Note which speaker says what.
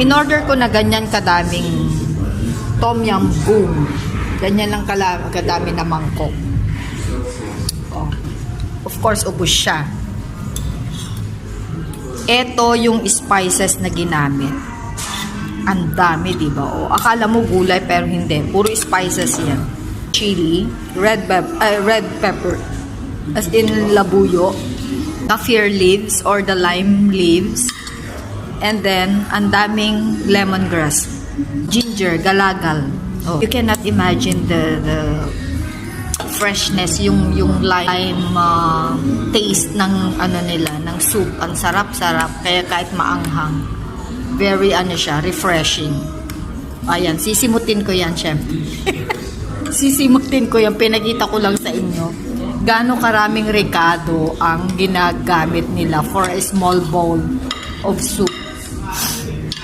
Speaker 1: in-order ko na ganyan kadaming tom yum goong. Ganyan lang kadami na mangkok. Oh. Of course, ubos siya. Ito yung spices na ginamit. Ang dami, di ba? O, akala mo gulay pero hindi. Puro spices yan. Chili, red pepper, as in labuyo, kaffir leaves or the lime leaves, and then ang daming lemongrass, ginger, galagal. Oh, you cannot imagine the freshness, yung lime taste ng ano nila, ng soup. Ang sarap-sarap, kaya kahit maanghang, very ano siya, refreshing. Ayan, sisimutin ko yan, syempre. Sisimutin ko yan, pinakita ko lang sa inyo gaano karaming rekado ang ginagamit nila for a small bowl of soup.